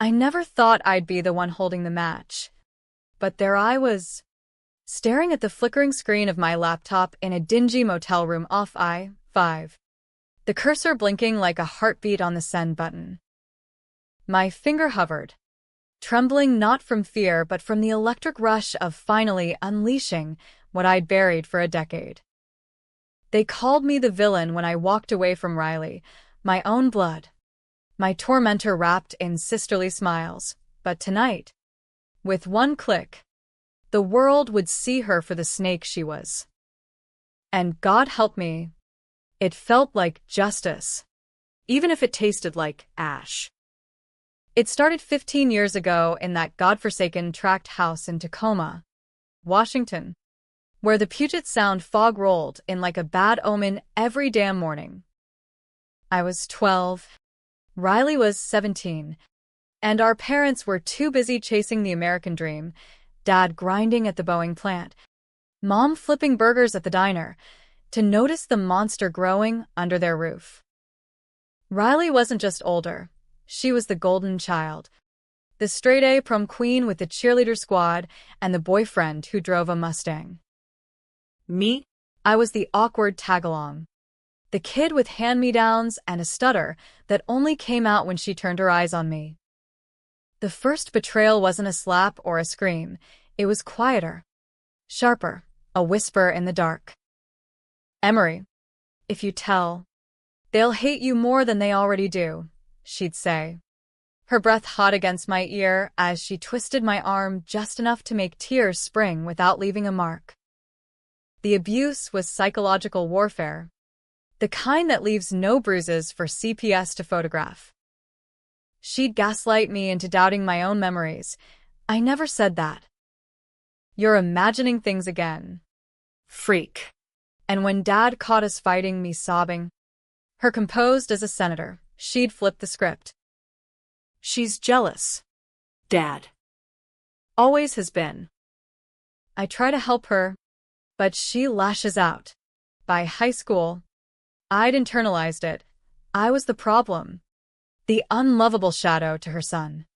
I never thought I'd be the one holding the match. But there I was, staring at the flickering screen of my laptop in a dingy motel room off I-5, the cursor blinking like a heartbeat on the send button. My finger hovered, trembling not from fear but from the electric rush of finally unleashing what I'd buried for a decade. They called me the villain when I walked away from Riley, my own blood, my tormentor wrapped in sisterly smiles. But tonight, with one click, the world would see her for the snake she was. And God help me, it felt like justice, even if it tasted like ash. It started 15 years ago in that godforsaken tract house in Tacoma, Washington, where the Puget Sound fog rolled in like a bad omen every damn morning. I was 12, Riley was 17, and our parents were too busy chasing the American dream, Dad grinding at the Boeing plant, Mom flipping burgers at the diner, to notice the monster growing under their roof. Riley wasn't just older. She was the golden child, the straight-A prom queen with the cheerleader squad and the boyfriend who drove a Mustang. Me? I was the awkward tag-along, the kid with hand-me-downs and a stutter that only came out when she turned her eyes on me. The first betrayal wasn't a slap or a scream. It was quieter, sharper, a whisper in the dark. "Emery, if you tell, they'll hate you more than they already do," she'd say, her breath hot against my ear as she twisted my arm just enough to make tears spring without leaving a mark. The abuse was psychological warfare, the kind that leaves no bruises for CPS to photograph. She'd gaslight me into doubting my own memories. "I never said that. You're imagining things again, freak." And when Dad caught us fighting, me sobbing, her composed as a senator, she'd flip the script. "She's jealous, Dad. Always has been." I try to help her, but she lashes out. By high school, I'd internalized it. I was the problem, the unlovable shadow to her son.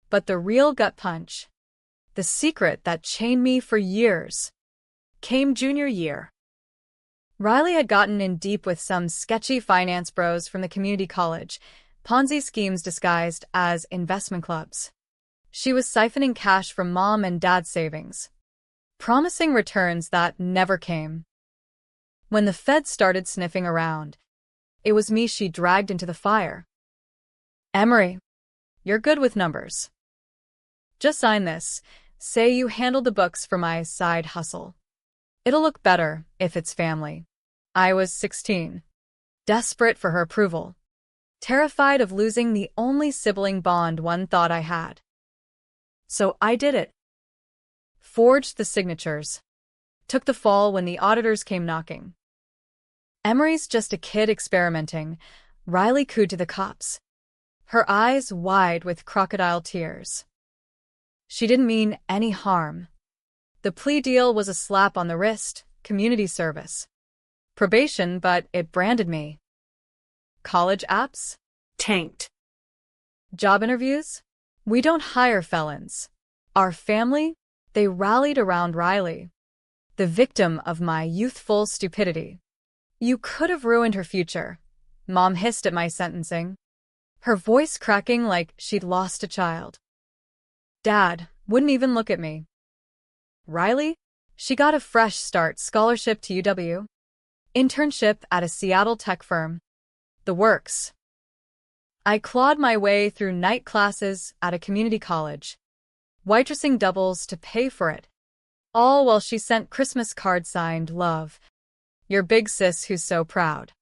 But the real gut punch, the secret that chained me for years, came junior year. Riley had gotten in deep with some sketchy finance bros from the community college, Ponzi schemes disguised as investment clubs. She was siphoning cash from Mom and Dad's savings, promising returns that never came. When the feds started sniffing around, it was me she dragged into the fire. "Emery, you're good with numbers. Just sign this. Say you handled the books for my side hustle. It'll look better if it's family." I was 16, desperate for her approval, terrified of losing the only sibling bond one thought I had. So I did it. Forged the signatures. Took the fall when the auditors came knocking. Emery's just a kid experimenting, Riley cooed to the cops, her eyes wide with crocodile tears. She didn't mean any harm. The plea deal was a slap on the wrist, community service. Probation, but it branded me. College apps? Tanked. Job interviews? We don't hire felons. Our family? They rallied around Riley, the victim of my youthful stupidity. "You could have ruined her future," Mom hissed at my sentencing, her voice cracking like she'd lost a child. Dad wouldn't even look at me. Riley? She got a fresh start scholarship to UW, internship at a Seattle tech firm. The works. I clawed my way through night classes at a community college, waitressing doubles to pay for it, all while she sent Christmas cards signed, "Love, your big sis who's so proud."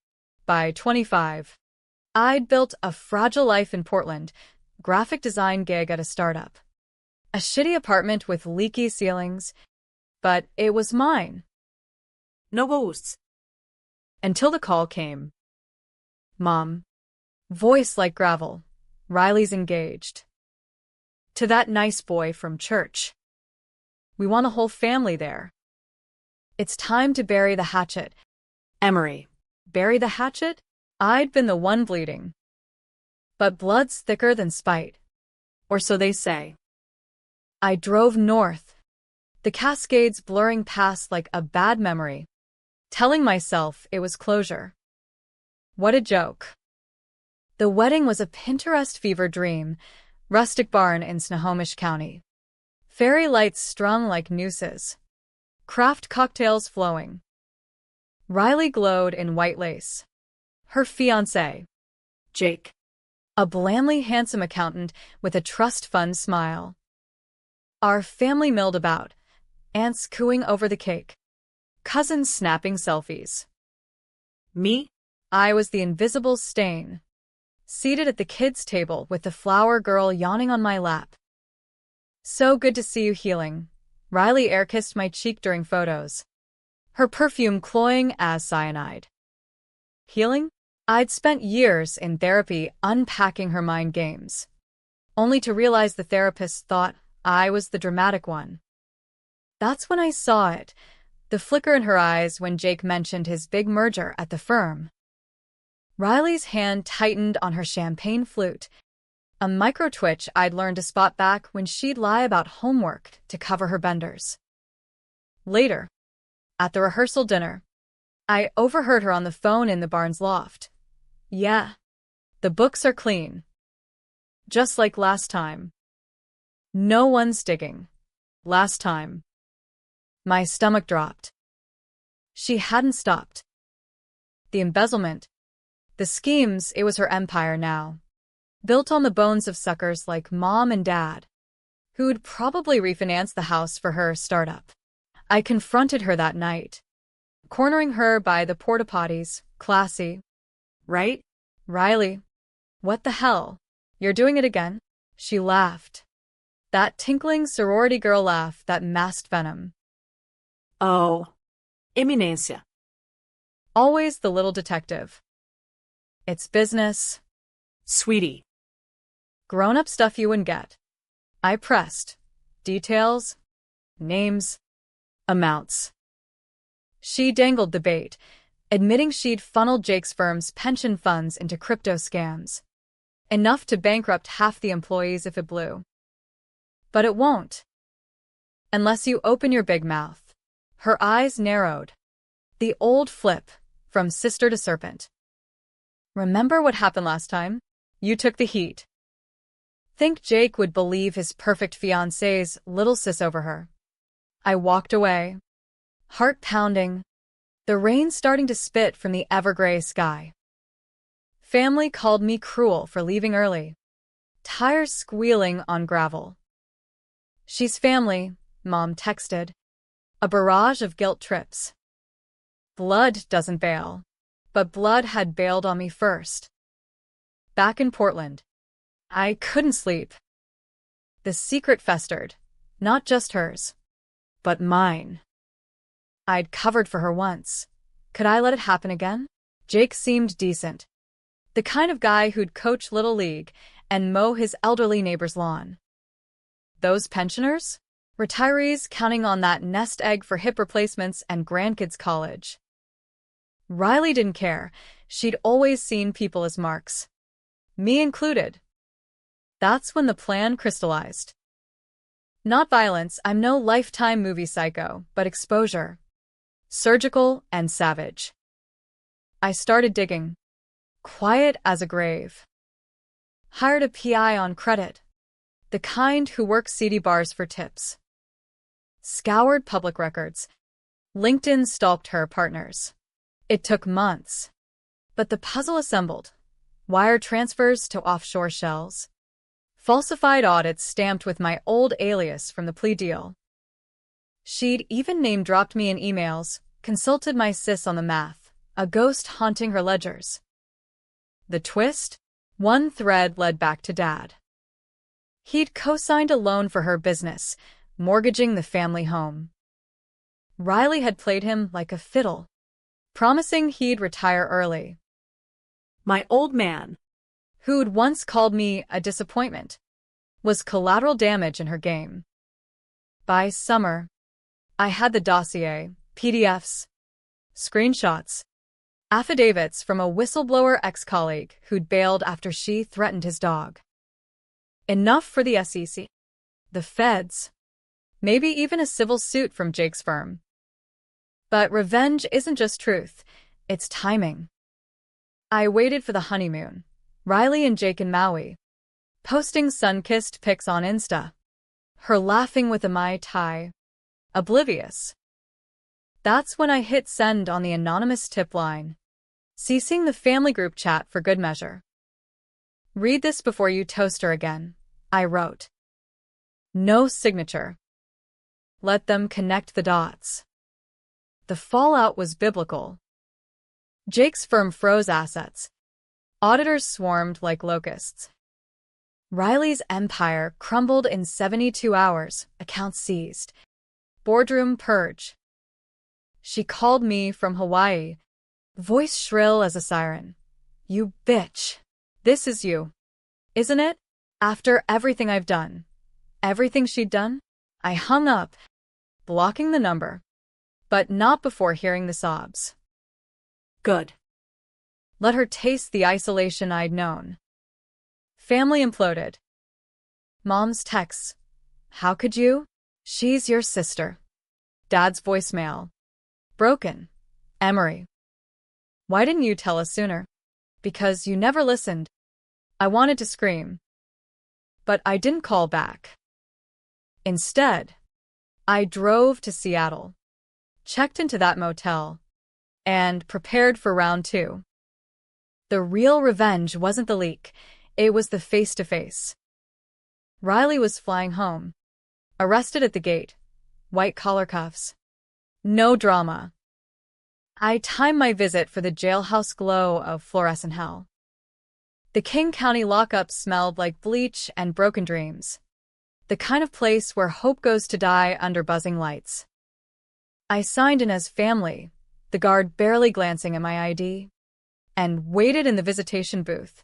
By 25, I'd built a fragile life in Portland, graphic design gig at a startup, a shitty apartment with leaky ceilings, but it was mine. No ghosts. Until the call came. "Mom." Voice like gravel. "Riley's engaged. To that nice boy from church. We want a whole family there. It's time to bury the hatchet." Emery. Bury the hatchet? I'd been the one bleeding. But blood's thicker than spite. Or so they say. I drove north, the Cascades blurring past like a bad memory, telling myself it was closure. What a joke. The wedding was a Pinterest fever dream, rustic barn in Snohomish County. Fairy lights strung like nooses. Craft cocktails flowing. Riley glowed in white lace. Her fiancé, Jake. a blandly handsome accountant with a trust fund smile. Our family milled about, aunts cooing over the cake, cousins snapping selfies. Me? I was the invisible stain, seated at the kids' table with the flower girl yawning on my lap. So good to see you healing. Riley air-kissed my cheek during photos, her perfume cloying as cyanide. Healing? I'd spent years in therapy unpacking her mind games, only to realize the therapist thought I was the dramatic one. That's when I saw it, the flicker in her eyes when Jake mentioned his big merger at the firm. Riley's hand tightened on her champagne flute, a micro-twitch I'd learned to spot back when she'd lie about homework to cover her benders. Later, at the rehearsal dinner, I overheard her on the phone in the barn's loft. Yeah, the books are clean. Just like last time. No one's digging. Last time. My stomach dropped. She hadn't stopped. The embezzlement. The schemes, it was her empire now. Built on the bones of suckers like Mom and Dad, who'd probably refinance the house for her startup. I confronted her that night, cornering her by the porta-potties, classy. Right? Riley, what the hell? You're doing it again? She laughed. That tinkling sorority girl laugh that masked venom. Oh. Eminencia. Always the little detective. It's business. Sweetie. Grown-up stuff you wouldn't get. I pressed. Details. Names. Amounts. She dangled the bait, admitting she'd funneled Jake's firm's pension funds into crypto scams. Enough to bankrupt half the employees if it blew. But it won't. Unless you open your big mouth. Her eyes narrowed. The old flip, from sister to serpent. Remember what happened last time? You took the heat. Think Jake would believe his perfect fiancé's little sis over her. I walked away. Heart pounding. The rain starting to spit from the evergray sky. Family called me cruel for leaving early. Tires squealing on gravel. She's family, Mom texted. A barrage of guilt trips. Blood doesn't bail. But blood had bailed on me first. Back in Portland, I couldn't sleep. The secret festered, not just hers, but mine. I'd covered for her once. Could I let it happen again? Jake seemed decent. The kind of guy who'd coach Little League and mow his elderly neighbor's lawn. Those pensioners? Retirees counting on that nest egg for hip replacements and grandkids' college. Riley didn't care. She'd always seen people as marks. Me included. That's when the plan crystallized. Not violence, I'm no Lifetime movie psycho, but exposure. Surgical and savage. I started digging. Quiet as a grave. Hired a PI on credit. The kind who works seedy bars for tips. Scoured public records. LinkedIn stalked her partners. It took months. But the puzzle assembled. Wire transfers to offshore shells. Falsified audits stamped with my old alias from the plea deal. She'd even name-dropped me in emails, consulted my sis on the math, a ghost haunting her ledgers. The twist? One thread led back to Dad. He'd co-signed a loan for her business, mortgaging the family home. Riley had played him like a fiddle, promising he'd retire early. My old man, who'd once called me a disappointment, was collateral damage in her game. By summer, I had the dossier, PDFs, screenshots, affidavits from a whistleblower ex-colleague who'd bailed after she threatened his dog. Enough for the SEC, the feds, maybe even a civil suit from Jake's firm. But revenge isn't just truth, it's timing. I waited for the honeymoon, Riley and Jake in Maui, posting sun-kissed pics on Insta, her laughing with a Mai Tai, oblivious. That's when I hit send on the anonymous tip line, ceasing the family group chat for good measure. Read this before you toast her again, I wrote. No signature. Let them connect the dots. The fallout was biblical. Jake's firm froze assets. Auditors swarmed like locusts. Riley's empire crumbled in 72 hours, accounts seized. Boardroom purge. She called me from Hawaii, voice shrill as a siren. You bitch. This is you. Isn't it? After everything I've done. Everything she'd done? I hung up, blocking the number. But not before hearing the sobs. Good. Let her taste the isolation I'd known. Family imploded. Mom's texts. How could you? She's your sister. Dad's voicemail. Broken. Emery. Why didn't you tell us sooner? Because you never listened. I wanted to scream. But I didn't call back. Instead, I drove to Seattle, checked into that motel, and prepared for round 2. The real revenge wasn't the leak, it was the face-to-face. Riley was flying home, arrested at the gate, white collar cuffs. No drama. I timed my visit for the jailhouse glow of fluorescent hell. The King County lockup smelled like bleach and broken dreams. The kind of place where hope goes to die under buzzing lights. I signed in as family, the guard barely glancing at my ID, and waited in the visitation booth.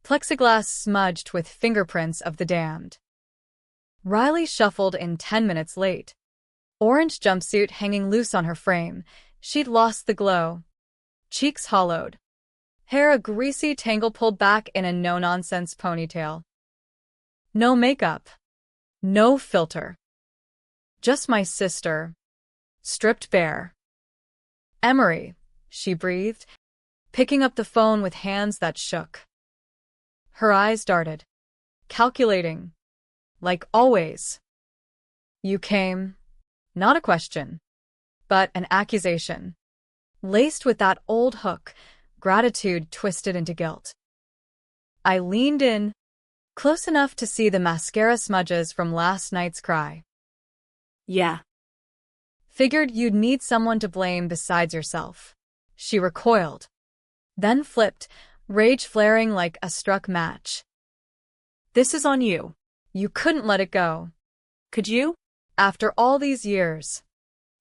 Plexiglass smudged with fingerprints of the damned. Riley shuffled in 10 minutes late. Orange jumpsuit hanging loose on her frame, she'd lost the glow. Cheeks hollowed. Hair a greasy tangle pulled back in a no-nonsense ponytail. No makeup. No filter. Just my sister. Stripped bare. Emery, she breathed, picking up the phone with hands that shook. Her eyes darted. Calculating. Like always. You came. Not a question. But an accusation. Laced with that old hook, gratitude twisted into guilt. I leaned in, close enough to see the mascara smudges from last night's cry. Yeah. Figured you'd need someone to blame besides yourself. She recoiled. Then flipped, rage flaring like a struck match. This is on you. You couldn't let it go. Could you? After all these years.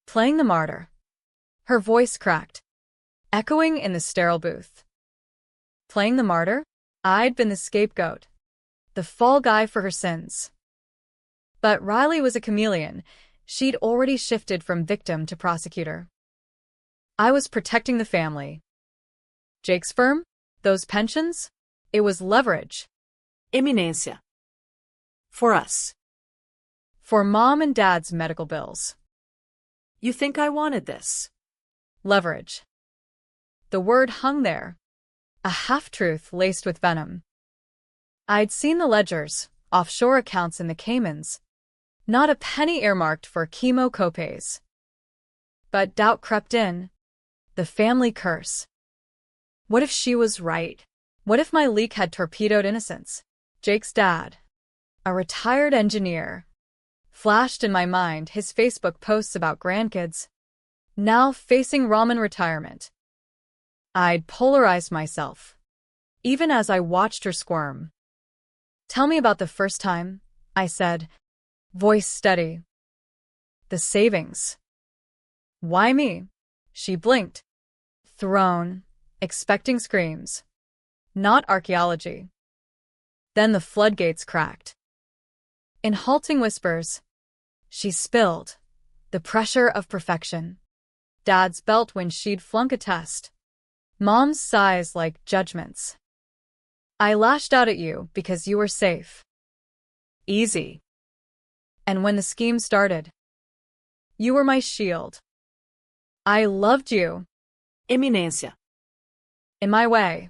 Playing the martyr. Her voice cracked, echoing in the sterile booth. Playing the martyr? I'd been the scapegoat. The fall guy for her sins. But Riley was a chameleon. She'd already shifted from victim to prosecutor. I was protecting the family. Jake's firm? Those pensions? It was leverage. Eminencia. For us. For Mom and Dad's medical bills. You think I wanted this? Leverage. The word hung there. A half-truth laced with venom. I'd seen the ledgers, offshore accounts in the Caymans. Not a penny earmarked for chemo copays. But doubt crept in. The family curse. What if she was right? What if my leak had torpedoed innocence? Jake's dad, a retired engineer, flashed in my mind his Facebook posts about grandkids, now facing ramen retirement. I'd polarized myself, even as I watched her squirm. Tell me about the first time, I said, voice steady. The savings. Why me? She blinked, thrown, expecting screams. Not archaeology. Then the floodgates cracked. In halting whispers, she spilled, the pressure of perfection. Dad's belt when she'd flunk a test. Mom's sighs like judgments. I lashed out at you because you were safe. Easy. And when the scheme started, you were my shield. I loved you. Iminência. In my way.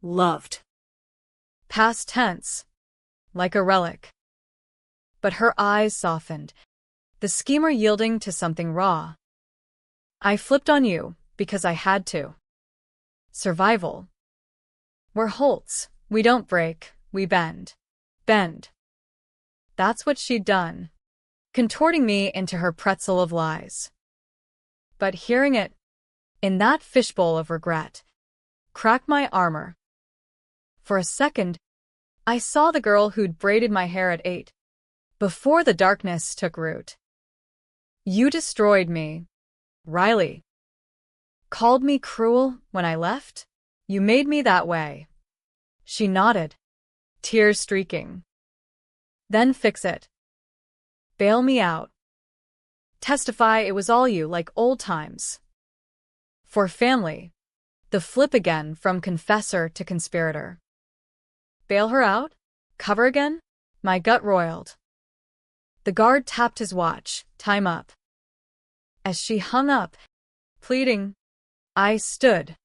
Loved. Past tense. Like a relic. But her eyes softened, the schemer yielding to something raw. I flipped on you because I had to. Survival. We're Holtz. We don't break, we bend. Bend. That's what she'd done, contorting me into her pretzel of lies. But hearing it, in that fishbowl of regret, cracked my armor. For a second, I saw the girl who'd braided my hair at 8, before the darkness took root. You destroyed me, Riley. Called me cruel when I left? You made me that way. She nodded, tears streaking. Then fix it. Bail me out. Testify it was all you, like old times. For family. The flip again from confessor to conspirator. Bail her out? Cover again? My gut roiled. The guard tapped his watch, time up. As she hung up, pleading, I stood,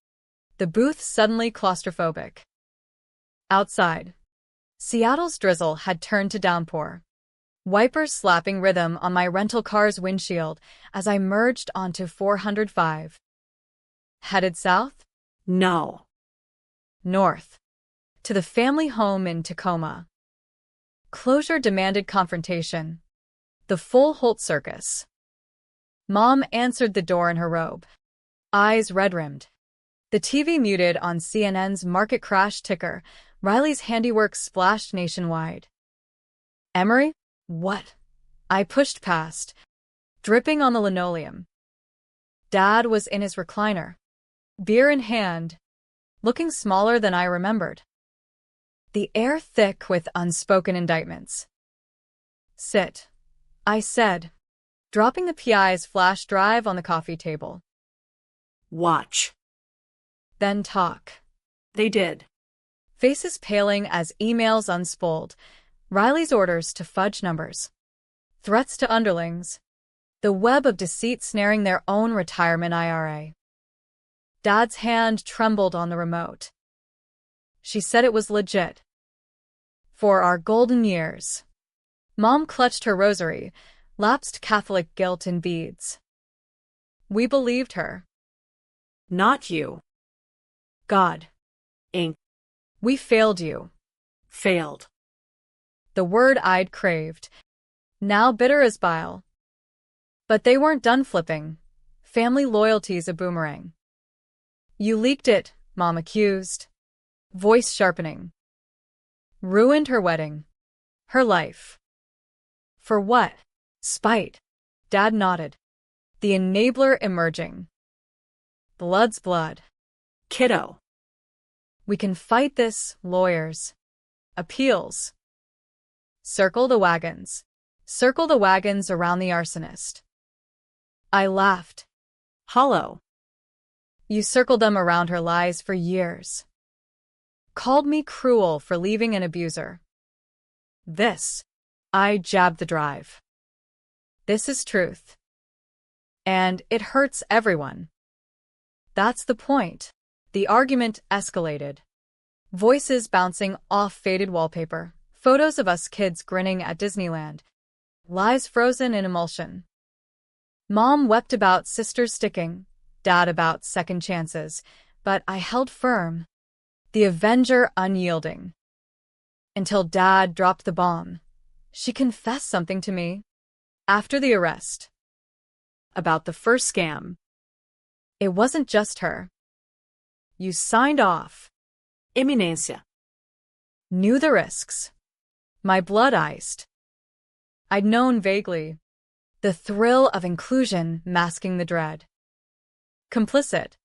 the booth suddenly claustrophobic. Outside, Seattle's drizzle had turned to downpour, wipers slapping rhythm on my rental car's windshield as I merged onto 405. Headed south? No. North. To the family home in Tacoma. Closure demanded confrontation. The full Holt circus. Mom answered the door in her robe, eyes red-rimmed. The TV muted on CNN's market crash ticker. Riley's handiwork splashed nationwide. Emery? What? I pushed past, dripping on the linoleum. Dad was in his recliner, beer in hand, looking smaller than I remembered. The air thick with unspoken indictments. Sit, I said, dropping the PI's flash drive on the coffee table. Watch. Then talk. They did. Faces paling as emails unspooled, Riley's orders to fudge numbers, threats to underlings, the web of deceit snaring their own retirement IRA. Dad's hand trembled on the remote. She said it was legit. For our golden years. Mom clutched her rosary, lapsed Catholic guilt in beads. We believed her. Not you. God. Inc. We failed you. Failed. The word I'd craved, now bitter as bile. But they weren't done flipping. Family loyalty's a boomerang. You leaked it, Mom accused. Voice sharpening. Ruined her wedding. Her life. For what? Spite. Dad nodded. The enabler emerging. Blood's blood. Kiddo. We can fight this, lawyers. Appeals. Circle the wagons. Circle the wagons around the arsonist. I laughed. Hollow. You circled them around her lies for years. Called me cruel for leaving an abuser. This. I jabbed the drive. This is truth. And it hurts everyone. That's the point. The argument escalated. Voices bouncing off faded wallpaper. Photos of us kids grinning at Disneyland. Lives frozen in emulsion. Mom wept about sisters sticking. Dad about second chances. But I held firm. The avenger unyielding. Until Dad dropped the bomb. She confessed something to me. After the arrest. About the first scam. It wasn't just her. You signed off. Iminência. Knew the risks. My blood iced. I'd known vaguely. The thrill of inclusion masking the dread. Complicit.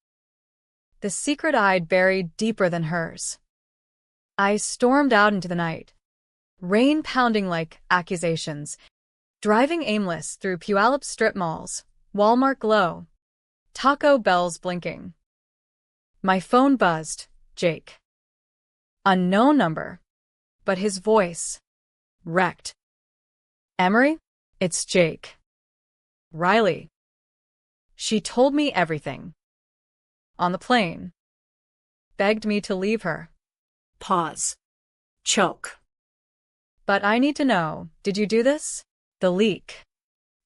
The secret I'd buried deeper than hers. I stormed out into the night. Rain pounding like accusations. Driving aimless through Puyallup strip malls. Walmart glow. Taco bells blinking. My phone buzzed. Jake. Unknown number. But his voice. Wrecked. Emery? It's Jake. Riley. She told me everything. On the plane. Begged me to leave her. Pause. Choke. But I need to know, did you do this? The leak.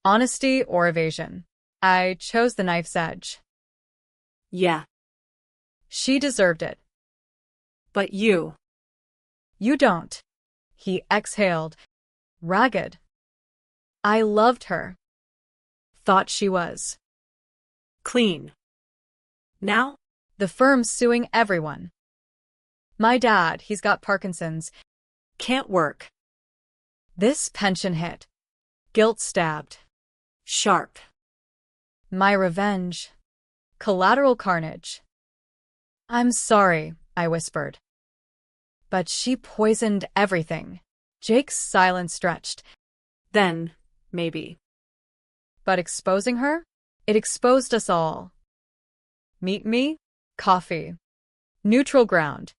Honesty or evasion? I chose the knife's edge. Yeah. She deserved it. But you. You don't. He exhaled. Ragged. I loved her. Thought she was. Clean. Now? The firm's suing everyone. My dad, he's got Parkinson's. Can't work. This pension hit. Guilt stabbed. Sharp. My revenge. Collateral carnage. I'm sorry, I whispered. But she poisoned everything. Jake's silence stretched. Then, maybe. But exposing her? It exposed us all. Meet me? Coffee. Neutral ground.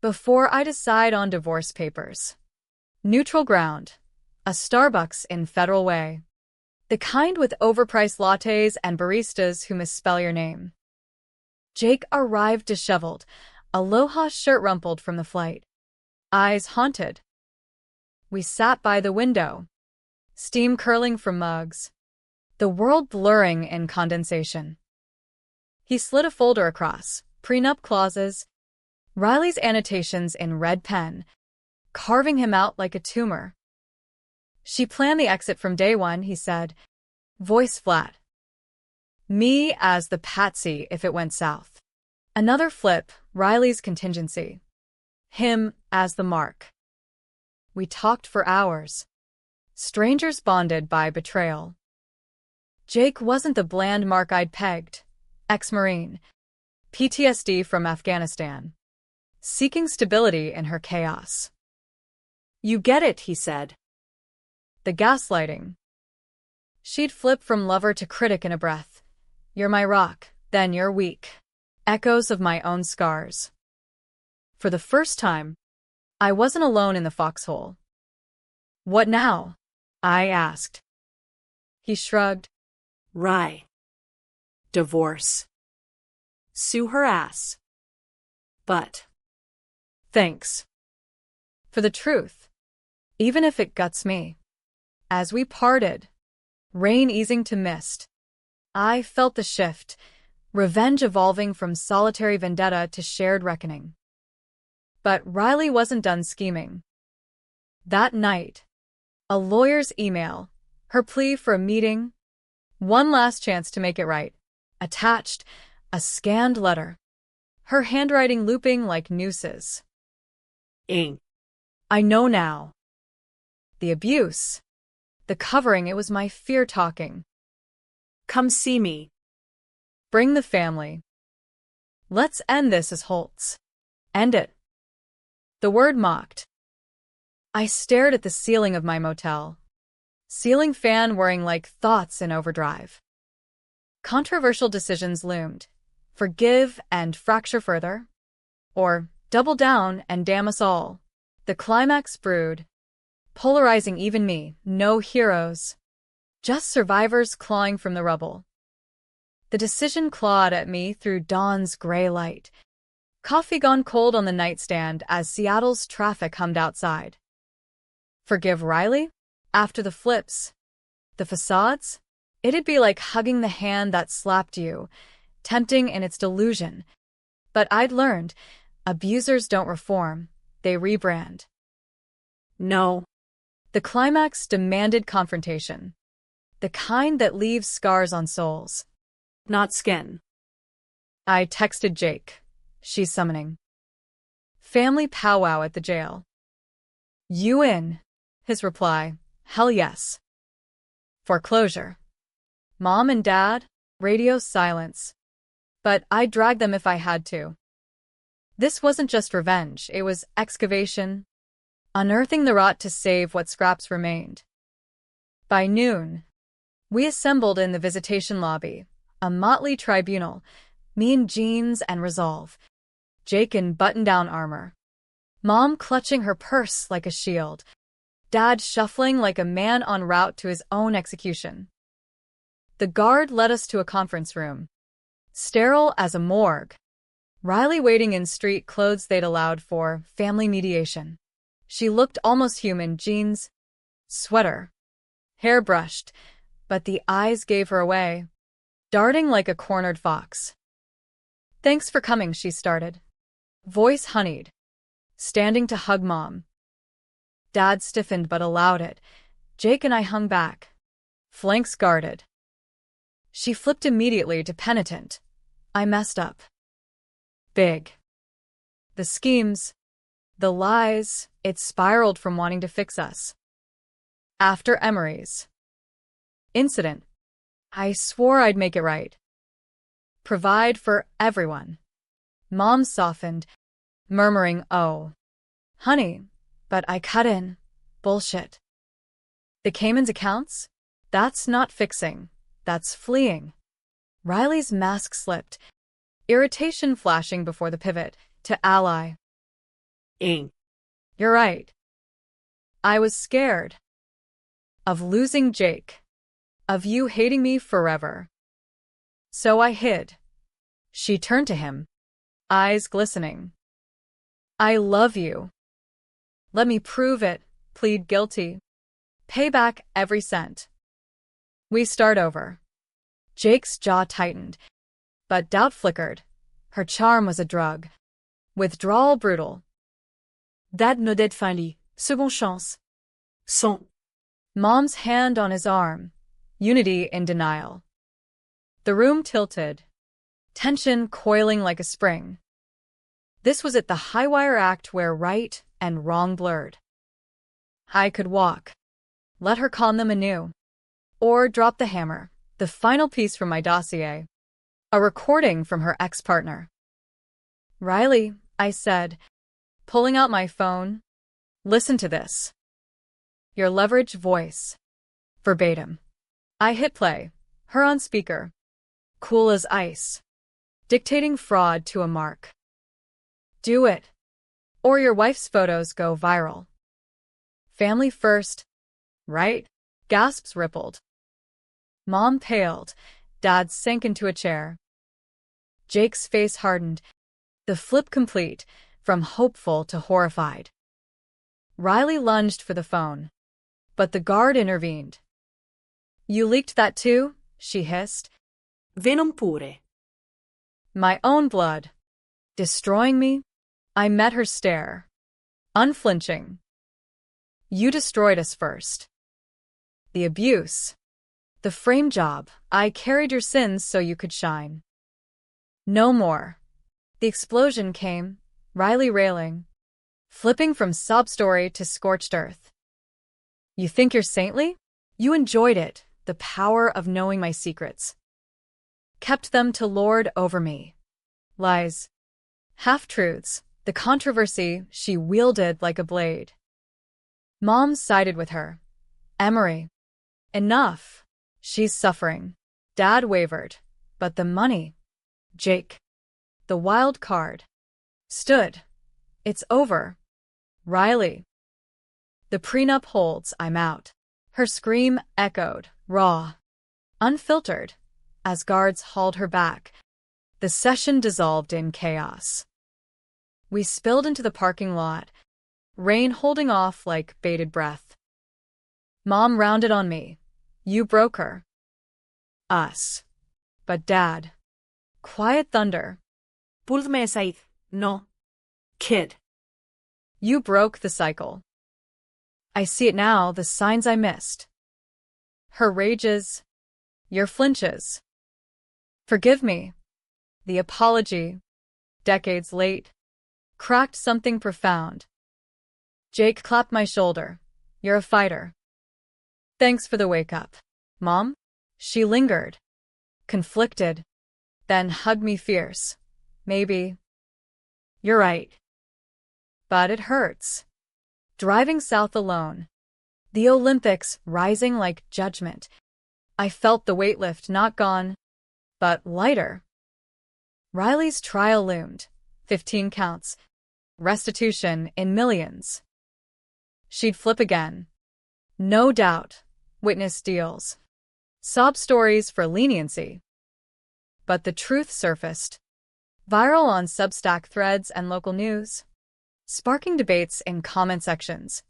Before I decide on divorce papers. Neutral ground. A Starbucks in Federal Way. The kind with overpriced lattes and baristas who misspell your name. Jake arrived disheveled, aloha shirt rumpled from the flight. Eyes haunted. We sat by the window. Steam curling from mugs. The world blurring in condensation. He slid a folder across, prenup clauses, Riley's annotations in red pen, carving him out like a tumor. She planned the exit from day one, he said, voice flat. Me as the patsy if it went south. Another flip, Riley's contingency. Him as the mark. We talked for hours. Strangers bonded by betrayal. Jake wasn't the bland mark I'd pegged. Ex-Marine. PTSD from Afghanistan. Seeking stability in her chaos. You get it, he said. The gaslighting. She'd flip from lover to critic in a breath. You're my rock, then you're weak. Echoes of my own scars. For the first time, I wasn't alone in the foxhole. What now? I asked. He shrugged. Rye. Divorce. Sue her ass. But. Thanks. For the truth. Even if it guts me. As we parted, rain easing to mist, I felt the shift, revenge evolving from solitary vendetta to shared reckoning. But Riley wasn't done scheming. That night, a lawyer's email, her plea for a meeting, one last chance to make it right, attached, a scanned letter, her handwriting looping like nooses. Ink. I know now. The abuse. The covering, it was my fear talking. Come see me. Bring the family. Let's end this as Holtz. End it. The word mocked. I stared at the ceiling of my motel. Ceiling fan whirring like thoughts in overdrive. Controversial decisions loomed. Forgive and fracture further? Or double down and damn us all? The climax brewed. Polarizing even me, no heroes. Just survivors clawing from the rubble. The decision clawed at me through dawn's gray light. Coffee gone cold on the nightstand as Seattle's traffic hummed outside. Forgive Riley? After the flips. The facades? It'd be like hugging the hand that slapped you, tempting in its delusion. But I'd learned, abusers don't reform, they rebrand. No. The climax demanded confrontation. The kind that leaves scars on souls. Not skin. I texted Jake. She's summoning. Family powwow at the jail. You in? His reply. Hell yes. Foreclosure. Mom and Dad? Radio silence. But I'd drag them if I had to. This wasn't just revenge, it was excavation. Unearthing the rot to save what scraps remained. By noon, we assembled in the visitation lobby, a motley tribunal, me in jeans and resolve, Jake in button-down armor, Mom clutching her purse like a shield, Dad shuffling like a man en route to his own execution. The guard led us to a conference room, sterile as a morgue. Riley waiting in street clothes they'd allowed for family mediation. She looked almost human, jeans, sweater, hair brushed, but the eyes gave her away, darting like a cornered fox. "Thanks for coming," she started, voice honeyed, standing to hug Mom. Dad stiffened but allowed it. Jake and I hung back, flanks guarded. She flipped immediately to penitent. "I messed up. Big. The schemes, the lies, it spiraled from wanting to fix us. After Emery's incident, I swore I'd make it right. Provide for everyone." Mom softened, murmuring, "Oh, honey, but I cut in. Bullshit. The Cayman's accounts? That's not fixing. That's fleeing." Riley's mask slipped, irritation flashing before the pivot to ally. Ink. "You're right. I was scared. Of losing Jake. Of you hating me forever. So I hid." She turned to him, eyes glistening. "I love you. Let me prove it. Plead guilty. Pay back every cent. We start over." Jake's jaw tightened, but doubt flickered. Her charm was a drug. Withdrawal brutal. Dad nodded finally. Seconde chance. Sans. Mom's hand on his arm. Unity in denial. The room tilted, tension coiling like a spring. This was at the high-wire act where right and wrong blurred. I could walk, let her con them anew, or drop the hammer, the final piece from my dossier, a recording from her ex-partner. "Riley," I said, pulling out my phone, "listen to this." Your leverage voice. Verbatim. I hit play, her on speaker, cool as ice, dictating fraud to a mark. "Do it, or your wife's photos go viral." Family first, right? Gasps rippled. Mom paled. Dad sank into a chair. Jake's face hardened, the flip complete, from hopeful to horrified. Riley lunged for the phone, but the guard intervened. "You leaked that too?" she hissed. Venom pure. My own blood. Destroying me? I met her stare. Unflinching. "You destroyed us first. The abuse. The frame job. I carried your sins so you could shine." No more. The explosion came, Riley railing, flipping from sob story to scorched earth. "You think you're saintly? You enjoyed it, the power of knowing my secrets. Kept them to lord over me. Lies. Half-truths, the controversy she wielded like a blade." Mom sided with her. "Emery. Enough. She's suffering." Dad wavered. "But the money." Jake. The wild card. Stood. "It's over. Riley. The prenup holds, I'm out." Her scream echoed, raw, unfiltered, as guards hauled her back. The session dissolved in chaos. We spilled into the parking lot, rain holding off like bated breath. Mom rounded on me. "You broke her." Us. But Dad. Quiet thunder. Pulled me aside. No. Kid. "You broke the cycle. I see it now, the signs I missed. Her rages. Your flinches. Forgive me." The apology, decades late, cracked something profound. Jake clapped my shoulder. "You're a fighter. Thanks for the wake-up." "Mom?" She lingered, conflicted, then hugged me fierce. "Maybe. You're right. But it hurts. Driving south alone. The Olympics rising like judgment. I felt the weight lift, not gone, but lighter." Riley's trial loomed. 15 counts. Restitution in millions. She'd flip again, No doubt. Witness deals. Sob stories for leniency. But the truth surfaced. Viral on Substack threads and local news. Sparking debates in comment sections.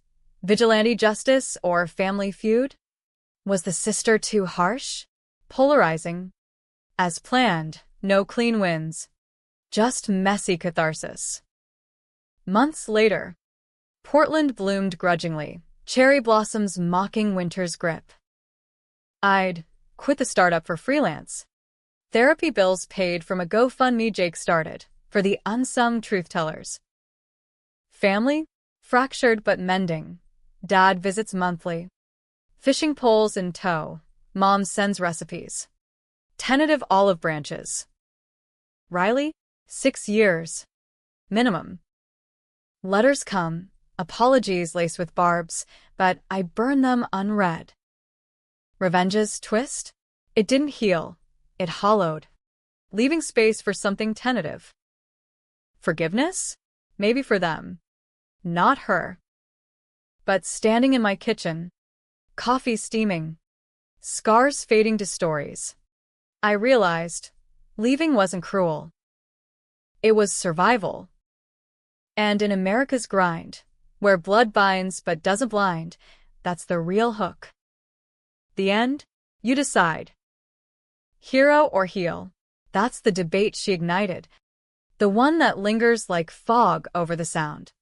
Vigilante justice or family feud? Was the sister too harsh? Polarizing. As planned, no clean wins. Just messy catharsis. Months later, Portland bloomed grudgingly, cherry blossoms mocking winter's grip. I'd quit the startup for freelance. Therapy bills paid from a GoFundMe Jake started for the unsung truth-tellers. Family? Fractured but mending. Dad visits monthly. Fishing poles in tow. Mom sends recipes. Tentative olive branches. Riley? 6 years. Minimum. Letters come, apologies laced with barbs, but I burn them unread. Revenge's twist? It didn't heal. It hollowed, leaving space for something tentative. Forgiveness? Maybe for them. Not her. But standing in my kitchen, coffee steaming, scars fading to stories, I realized leaving wasn't cruel. It was survival. And in America's grind, where blood binds but doesn't blind, that's the real hook. The end? You decide. Hero or heel? That's the debate she ignited, the one that lingers like fog over the sound.